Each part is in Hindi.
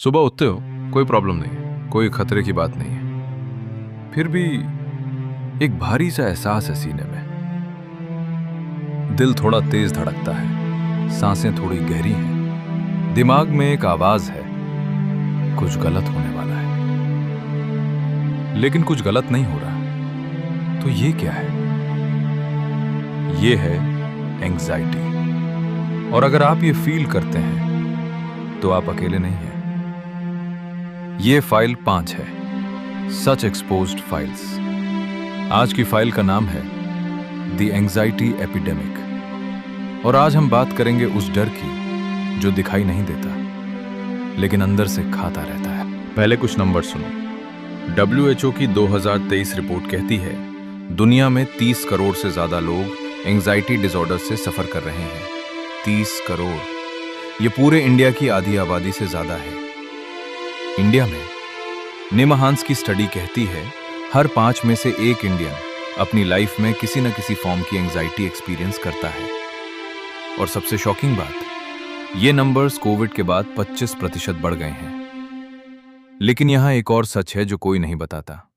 सुबह उठते हो, कोई प्रॉब्लम नहीं है, कोई खतरे की बात नहीं है। फिर भी एक भारी सा एहसास है सीने में। दिल थोड़ा तेज धड़कता है, सांसें थोड़ी गहरी हैं, दिमाग में एक आवाज है, कुछ गलत होने वाला है। लेकिन कुछ गलत नहीं हो रहा। तो ये क्या है? ये है एंग्जाइटी। और अगर आप ये फील करते हैं तो आप अकेले नहीं हैं। ये फाइल 5 है, सच एक्सपोज्ड फाइल्स। आज की फाइल का नाम है द एंग्जाइटी एपिडेमिक। और आज हम बात करेंगे उस डर की जो दिखाई नहीं देता लेकिन अंदर से खाता रहता है। पहले कुछ नंबर सुनो। WHO की 2023 रिपोर्ट कहती है दुनिया में 30 करोड़ से ज्यादा लोग एंग्जाइटी डिसऑर्डर से सफर कर रहे हैं। 30 करोड़, ये पूरे इंडिया की आधी आबादी से ज्यादा है। इंडिया में निमहांस की स्टडी कहती है हर 5 में से 1 इंडियन अपनी लाइफ में किसी न किसी फॉर्म की एंग्जाइटी एक्सपीरियंस करता है। और सबसे शॉकिंग बात, ये नंबर्स कोविड के बाद 25% बढ़ गए हैं। लेकिन यहां एक और सच है जो कोई नहीं बताता।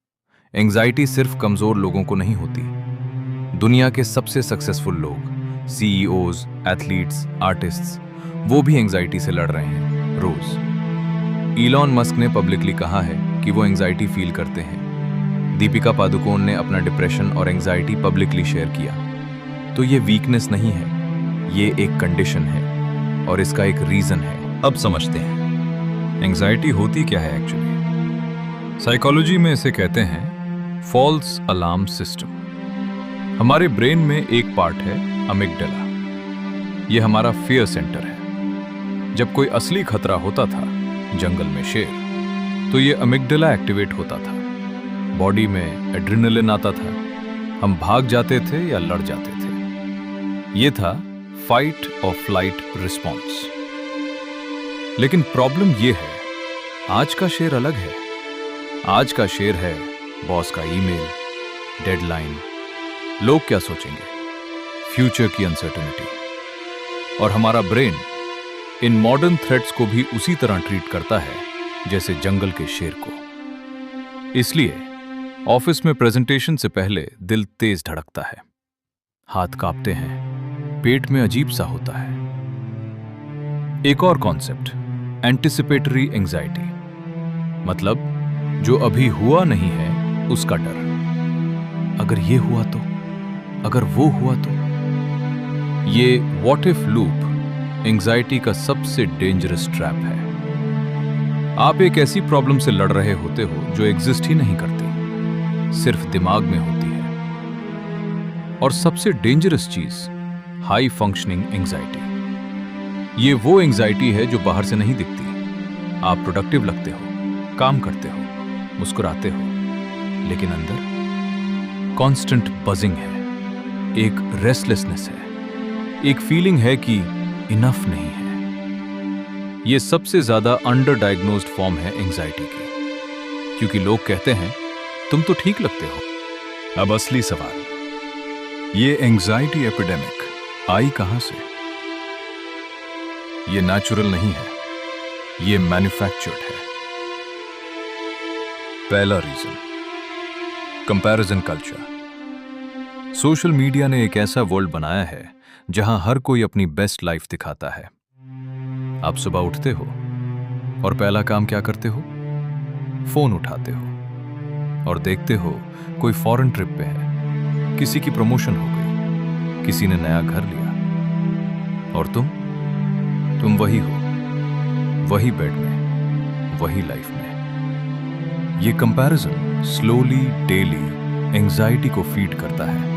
एंग्जाइटी सिर्फ कमजोर लोगों को नहीं होती। दुनिया के सबसे सक्सेसफुल लोग, CEOs, एथलीट्स, आर्टिस्ट्स, वो भी एंग्जाइटी से लड़ रहे हैं रोज। इलॉन मस्क ने पब्लिकली कहा है कि वो एंग्जाइटी फील करते हैं। दीपिका पादुकोण ने अपना डिप्रेशन और एंग्जाइटी पब्लिकली शेयर किया। तो ये वीकनेस नहीं है, ये एक कंडीशन है और इसका एक रीजन है। अब समझते हैं एंग्जाइटी होती क्या है एक्चुअली। साइकोलॉजी में इसे कहते हैं फॉल्स अलार्म सिस्टम। हमारे ब्रेन में एक पार्ट है अमिगडाला। ये हमारा फियर सेंटर है। जब कोई असली खतरा होता था, जंगल में शेर, तो ये अमिगडाला एक्टिवेट होता था। बॉडी में एड्रेनलिन आता था, हम भाग जाते थे या लड़ जाते थे। ये था फाइट और फ्लाइट रिस्पॉन्स। लेकिन प्रॉब्लम ये है, आज का शेर अलग है। आज का शेर है बॉस का ईमेल, डेडलाइन, लोग क्या सोचेंगे, फ्यूचर की अनसर्टेनिटी। और हमारा ब्रेन इन मॉडर्न थ्रेट्स को भी उसी तरह ट्रीट करता है जैसे जंगल के शेर को। इसलिए ऑफिस में प्रेजेंटेशन से पहले दिल तेज धड़कता है, हाथ कांपते हैं, पेट में अजीब सा होता है। एक और कॉन्सेप्ट, एंटिसिपेटरी एंग्जाइटी, मतलब जो अभी हुआ नहीं है उसका डर। अगर ये हुआ तो, अगर वो हुआ तो। ये व्हाट इफ लूप एंग्जाइटी का सबसे डेंजरस ट्रैप है। आप एक ऐसी प्रॉब्लम से लड़ रहे होते हो जो एग्जिस्ट ही नहीं करती, सिर्फ दिमाग में होती है। और सबसे डेंजरस चीज, हाई फंक्शनिंग एंग्जाइटी। ये वो एंग्जाइटी है जो बाहर से नहीं दिखती। आप प्रोडक्टिव लगते हो, काम करते हो, मुस्कुराते हो, लेकिन अंदर कांस्टेंट बजिंग है, एक रेस्टलेसनेस है, एक फीलिंग है कि इनफ नहीं है। ये सबसे ज्यादा अंडर डायग्नोज्ड फॉर्म है एंग्जाइटी की, क्योंकि लोग कहते हैं तुम तो ठीक लगते हो। अब असली सवाल, ये एंग्जाइटी एपिडेमिक आई कहां से? ये नेचुरल नहीं है, ये मैन्युफैक्चर्ड है। पहला reason, comparison culture. Social media ने एक ऐसा वर्ल्ड बनाया है जहां हर कोई अपनी बेस्ट लाइफ दिखाता है। आप सुबह उठते हो और पहला काम क्या करते हो? फोन उठाते हो और देखते हो कोई फॉरेन ट्रिप पे है, किसी की प्रमोशन हो गई, किसी ने नया घर लिया, और तुम वही हो, वही बेड में, वही लाइफ में। ये कंपैरिजन स्लोली डेली एंग्जाइटी को फीड करता है।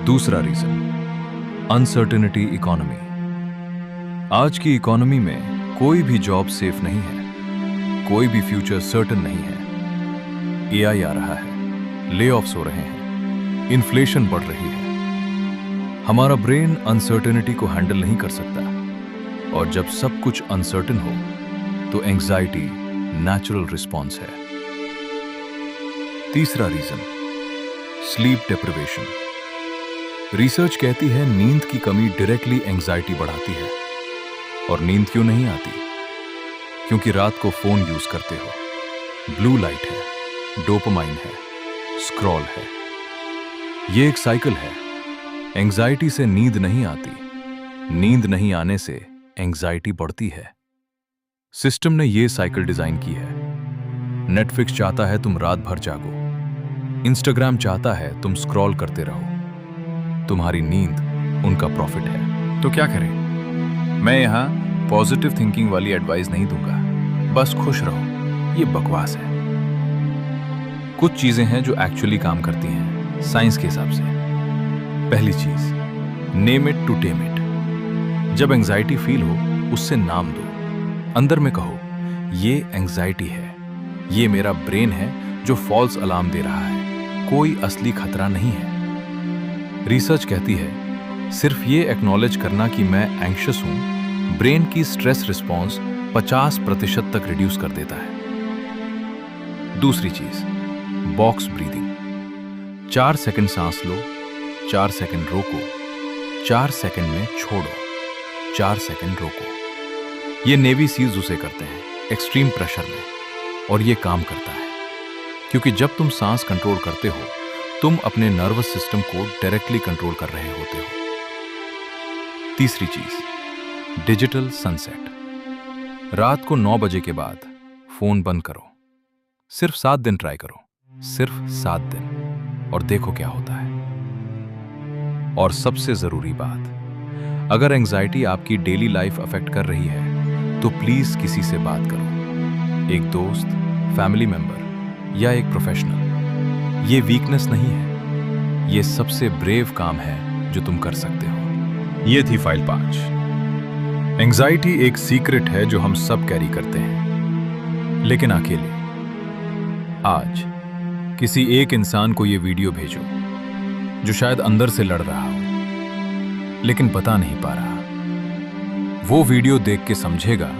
दूसरा रीजन, अनसर्टेनिटी इकोनॉमी। आज की इकोनॉमी में कोई भी जॉब सेफ नहीं है, कोई भी फ्यूचर सर्टेन नहीं है। AI आ रहा है, ले ऑफ्स हो रहे हैं, इन्फ्लेशन बढ़ रही है। हमारा ब्रेन अनसर्टेनिटी को हैंडल नहीं कर सकता, और जब सब कुछ अनसर्टेन हो तो एंग्जाइटी नेचुरल रिस्पॉन्स है। तीसरा रीजन, स्लीप डिप्रिवेशन। रिसर्च कहती है नींद की कमी डायरेक्टली एंग्जाइटी बढ़ाती है। और नींद क्यों नहीं आती? क्योंकि रात को फोन यूज करते हो। ब्लू लाइट है, डोपामाइन है, स्क्रॉल है। ये एक साइकिल है। एंजाइटी से नींद नहीं आती, नींद नहीं आने से एंजाइटी बढ़ती है। सिस्टम ने ये साइकिल डिजाइन की है। नेटफ्लिक्स चाहता है तुम रात भर जागो, इंस्टाग्राम चाहता है तुम स्क्रॉल करते रहो। तुम्हारी नींद उनका प्रॉफिट है। तो क्या करें? मैं यहां पॉजिटिव थिंकिंग वाली एडवाइस नहीं दूंगा, बस खुश रहो। ये बकवास है। कुछ चीजें हैं जो एक्चुअली काम करती हैं साइंस के हिसाब से। पहली चीज, name it to tame it. जब एंजाइटी फील हो उससे नाम दो। अंदर में कहो, ये एंजाइटी है, ये मेरा ब्रेन है जो फॉल्स अलार्म दे रहा है, कोई असली खतरा नहीं है। रिसर्च कहती है सिर्फ ये एक्नॉलेज करना कि मैं एंग्शियस हूं, ब्रेन की स्ट्रेस रिस्पॉन्स 50% तक रिड्यूस कर देता है। दूसरी चीज, बॉक्स ब्रीदिंग। 4 सेकंड सांस लो, 4 सेकंड रोको, 4 सेकंड में छोड़ो, 4 सेकंड रोको। ये नेवी सील्स उसे करते हैं एक्सट्रीम प्रेशर में, और ये काम करता है क्योंकि जब तुम सांस कंट्रोल करते हो तुम अपने नर्वस सिस्टम को डायरेक्टली कंट्रोल कर रहे होते हो। तीसरी चीज, डिजिटल सनसेट। रात को 9 बजे के बाद फोन बंद करो। सिर्फ 7 दिन ट्राई करो, सिर्फ 7 दिन, और देखो क्या होता है। और सबसे जरूरी बात, अगर एंजाइटी आपकी डेली लाइफ अफेक्ट कर रही है तो प्लीज किसी से बात करो, एक दोस्त, फैमिली मेंबर या एक प्रोफेशनल। ये वीकनेस नहीं है, ये सबसे ब्रेव काम है जो तुम कर सकते हो। ये थी फाइल 5। एंजाइटी एक सीक्रेट है जो हम सब कैरी करते हैं, लेकिन अकेले। आज किसी एक इंसान को ये वीडियो भेजो जो शायद अंदर से लड़ रहा हो लेकिन बता नहीं पा रहा। वो वीडियो देख के समझेगा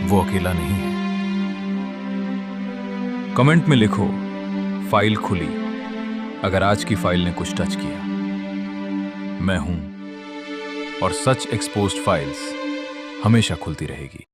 वो अकेला नहीं है। कमेंट में लिखो, फाइल खुली, अगर आज की फाइल ने कुछ टच किया। मैं हूं, और सच एक्सपोज्ड फाइल्स हमेशा खुलती रहेगी।